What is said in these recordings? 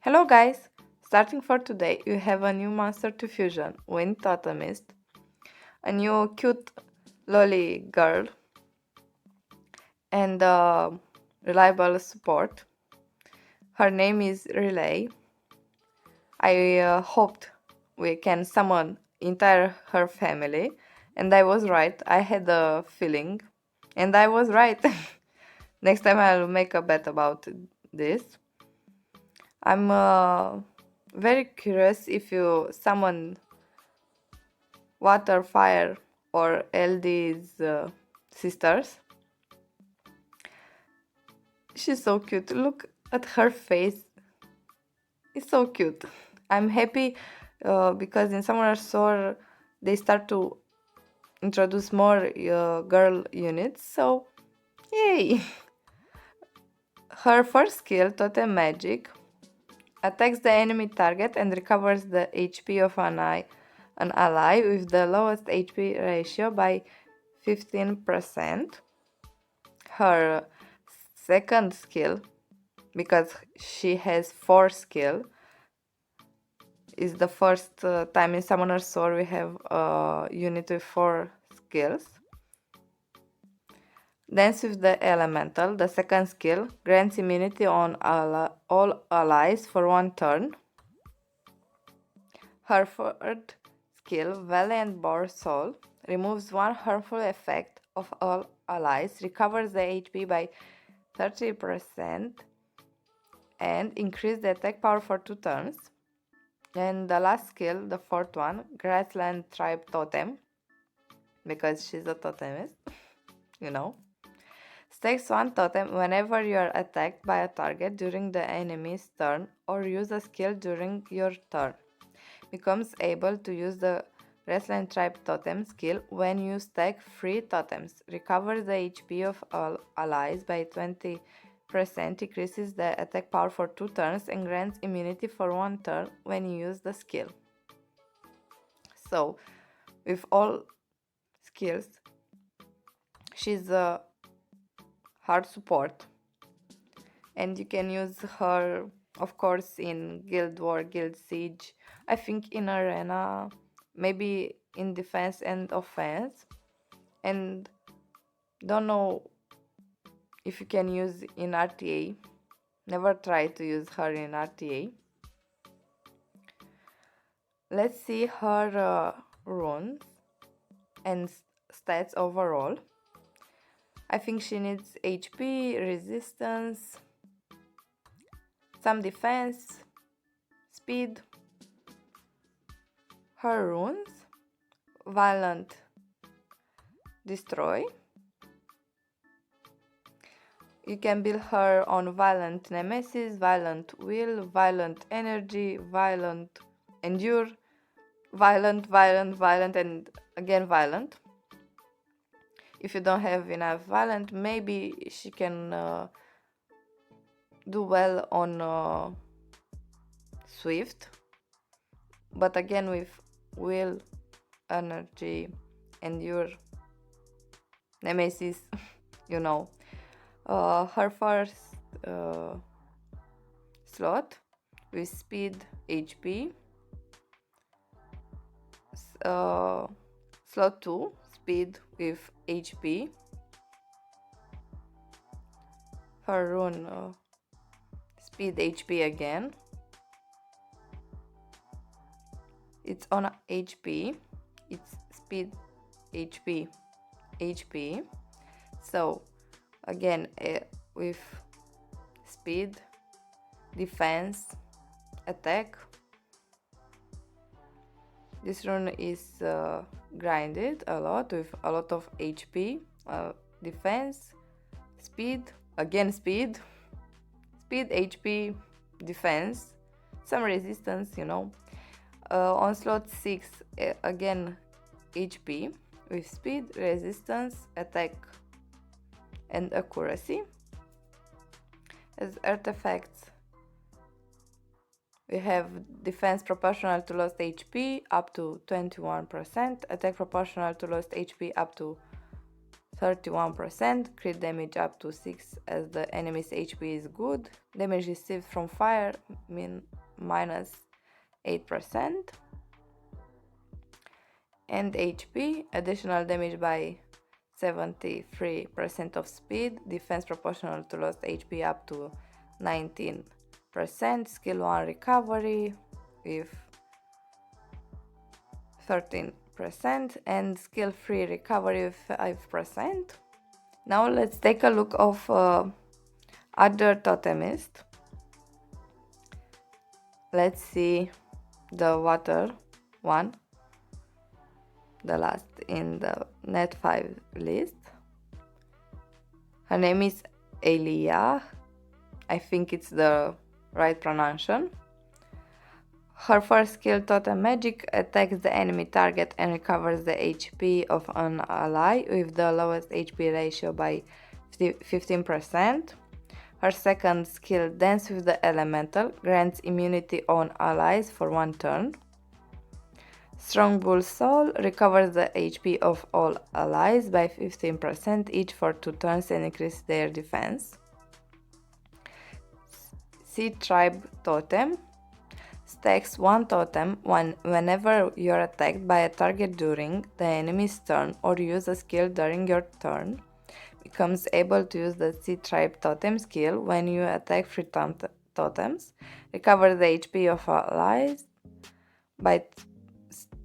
Hello guys! Starting for today, you have a new monster to fusion with Totemist, a new cute lolly girl, and reliable support. Her name is Relay. I hoped we can summon entire her family, and I was right. I had a feeling, and I was right. Next time I'll make a bet about this. I'm very curious if you summon water, fire, or LD's sisters. She's so cute. Look at her face. It's so cute. I'm happy because in Summoner Sword they start to introduce more girl units. So, yay! Her first skill, Totem Magic, attacks the enemy target and recovers the HP of an ally with the lowest HP ratio by 15%. Her second skill, because she has 4 skill, is the first time in Summoner Sword we have a unit with 4 skills. Dance with the Elemental, the second skill, grants immunity on all allies for 1 turn. Her third skill, Valiant Boar Soul, removes 1 harmful effect of all allies, recovers the HP by 30%, and increase the attack power for 2 turns. And the last skill, the fourth one, Grassland Tribe Totem, because she's a totemist, you know. Stacks 1 totem whenever you are attacked by a target during the enemy's turn or use a skill during your turn. Becomes able to use the Grassland Tribe Totem skill when you stack 3 totems. Recovers the HP of all allies by 20%, increases the attack power for 2 turns, and grants immunity for 1 turn when you use the skill. So, with all skills, she's a hard support, and you can use her, of course, in Guild War, Guild Siege, I think in Arena, maybe in defense and offense, and don't know if you can use in RTA. Never try to use her in RTA. Let's see her runes and stats overall. I think she needs HP, resistance, some defense, speed. Her runes, Violent Destroy. You can build her on Violent Nemesis, Violent Will, Violent Energy, Violent Endure, Violent, and again Violent. If you don't have enough Violent, maybe she can do well on Swift, but again with Will, Energy, Endure, Nemesis, you know. Her first slot with speed, HP. Slot 2, speed with HP. Her rune, speed, HP again. It's on HP. It's speed, HP, HP. So again, with speed, defense, attack. This rune is grinded a lot with a lot of HP, defense, speed, again speed, HP, defense, some resistance, you know. On slot 6, again HP with speed, resistance, attack, and accuracy. As artifacts, we have defense proportional to lost HP up to 21%, attack proportional to lost HP up to 31%, crit damage up to 6 as the enemy's HP is good, damage received from fire minus 8%, and HP, additional damage by 73% of speed, defense proportional to lost HP up to 19%, skill 1 recovery with 13%, and skill 3 recovery with 5%. Now let's take a look of other Totemist. Let's see the water one, the last in the net 5 list. Her name is Aeilenasw. I think it's the right pronunciation. Her first skill, Totem Magic, attacks the enemy target and recovers the HP of an ally with the lowest HP ratio by 15%. Her second skill, Dance with the Elemental, grants immunity on allies for 1 turn. Strong Bull Soul recovers the HP of all allies by 15% each for 2 turns and increases their defense. Sea Tribe Totem stacks 1 totem whenever you're attacked by a target during the enemy's turn or use a skill during your turn. Becomes able to use the Sea Tribe Totem skill when you attack 3 totems. Recover the HP of allies by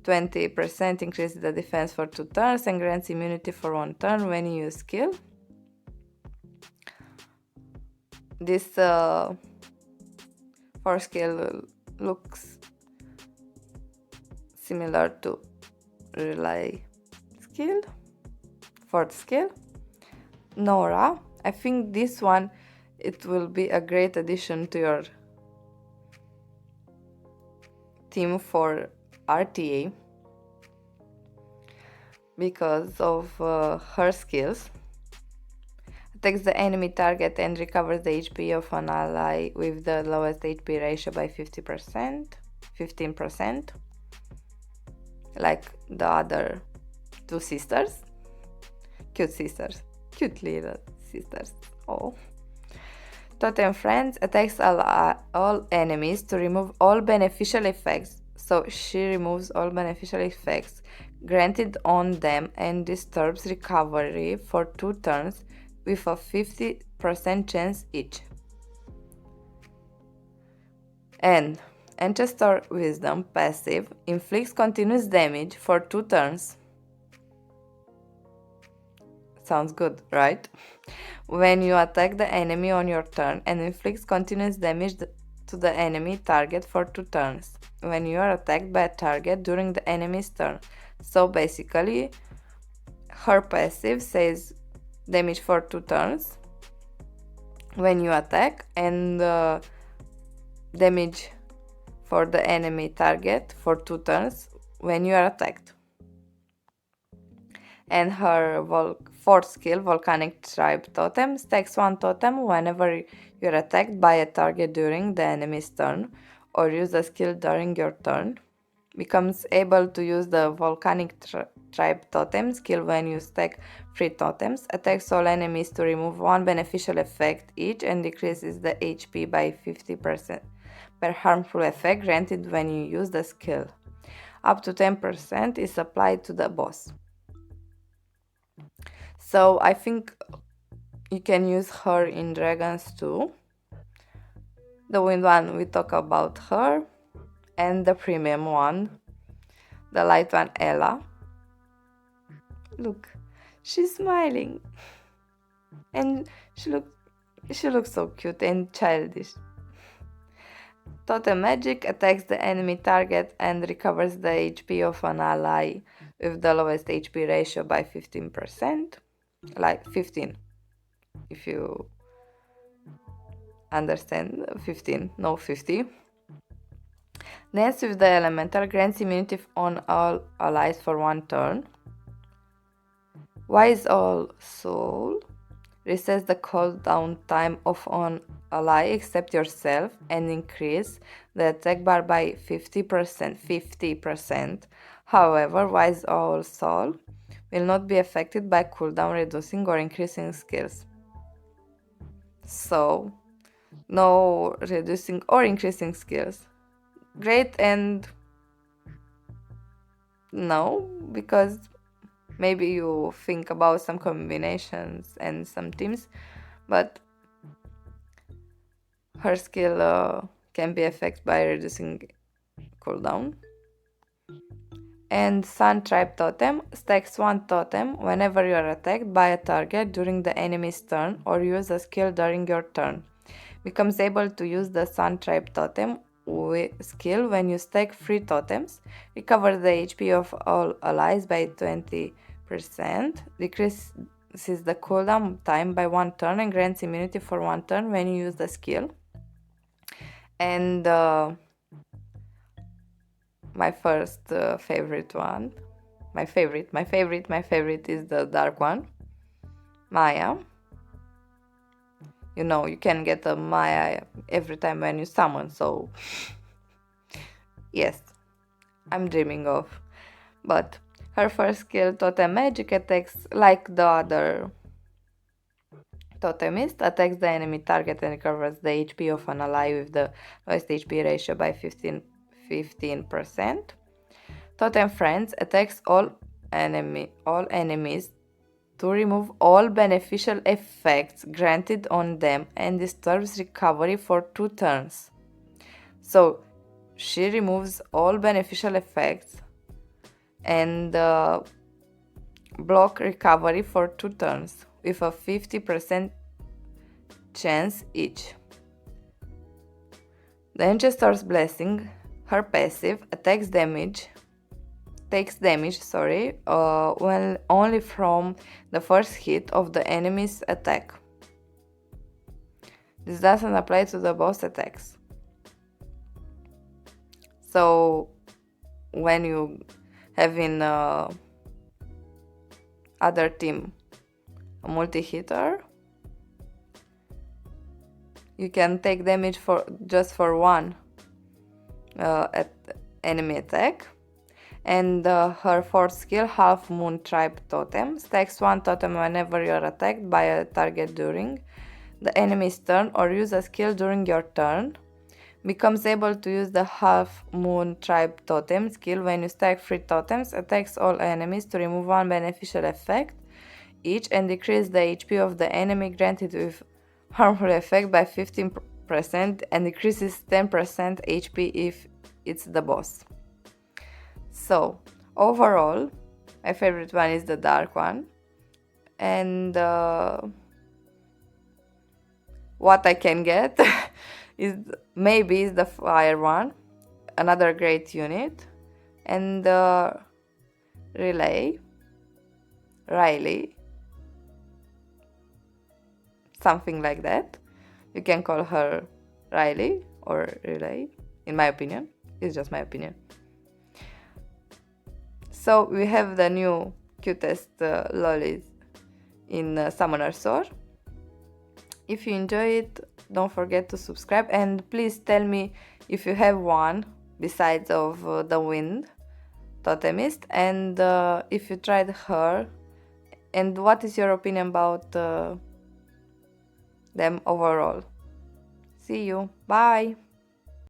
20%, increases the defense for 2 turns and grants immunity for 1 turn when you use skill. This 4th skill looks similar to Relay skill, 4th skill. Nora, I think this one, it will be a great addition to your team for RTA because of her skills. Attacks the enemy target and recovers the HP of an ally with the lowest HP ratio by 15%, like the other 2 sisters. Cute little sisters. Oh. Totem Friends attacks all enemies to remove all beneficial effects. So she removes all beneficial effects granted on them and disturbs recovery for 2 turns with a 50% chance each. And Ancestor Wisdom passive inflicts continuous damage for 2 turns. Sounds good, right? When you attack the enemy on your turn and inflicts continuous damage to the enemy target for 2 turns. When you are attacked by a target during the enemy's turn. So basically, her passive says damage for 2 turns when you attack and damage for the enemy target for 2 turns when you are attacked. And her 4th skill, Volcanic Tribe Totem, stacks 1 totem whenever you're attacked by a target during the enemy's turn or use a skill during your turn. Becomes able to use the Volcanic Tribe Totem skill when you stack 3 totems, attacks all enemies to remove 1 beneficial effect each and decreases the HP by 50% per harmful effect granted when you use the skill. Up to 10% is applied to the boss. So I think you can use her in dragons too. The wind one, we talk about her, and the premium one, the light one, Ella. Look, she's smiling, and she looks so cute and childish. Totem Magic attacks the enemy target and recovers the HP of an ally with the lowest HP ratio by 15%. Like 15, if you understand, 15, no 50. Dance with the Elemental grants immunity on all allies for 1 turn. Wise Old Soul resets the cooldown time of an ally except yourself and increase the attack bar by 50%. However, Wise Old Soul will not be affected by cooldown reducing or increasing skills. So, no reducing or increasing skills. Great, and no, because maybe you think about some combinations and some teams, but her skill can be affected by reducing cooldown. And Sun Tribe Totem stacks one totem whenever you are attacked by a target during the enemy's turn or use a skill during your turn. Becomes able to use the Sun Tribe Totem skill when you stack 3 totems, recover the HP of all allies by 20%, decreases the cooldown time by 1 turn and grants immunity for 1 turn when you use the skill. And my first favorite one, my favorite is the dark one, Maya. You know, you can get a Maya every time when you summon, so yes, I'm dreaming of. But her first skill, Totem Magic, attacks like the other Totemist, attacks the enemy target and recovers the HP of an ally with the lowest HP ratio by 15%. Totem Friends attacks all enemies to remove all beneficial effects granted on them and disturbs recovery for 2 turns. So she removes all beneficial effects and block recovery for 2 turns with a 50% chance each. The Ancestor's Blessing, her passive, takes damage when only from the first hit of the enemy's attack. This doesn't apply to the boss attacks. So when you have in other team a multi-hitter, you can take damage just for one enemy attack. And her fourth skill, Half Moon Tribe Totem, stacks one totem whenever you are attacked by a target during the enemy's turn or use a skill during your turn. Becomes able to use the Half Moon Tribe Totem skill when you stack 3 totems, attacks all enemies to remove one beneficial effect each and decrease the HP of the enemy granted with harmful effect by 15% and decreases 10% HP if it's the boss. So overall, my favorite one is the dark one, and what I can get is the fire one, another great unit, and Riley, something like that. You can call her Riley or Riley, in my opinion. It's just my opinion. So we have the new cutest lollies in Summoner Sword. If you enjoy it, don't forget to subscribe, and please tell me if you have one besides of the Wind Totemist, and if you tried her, and what is your opinion about them overall. See you. Bye.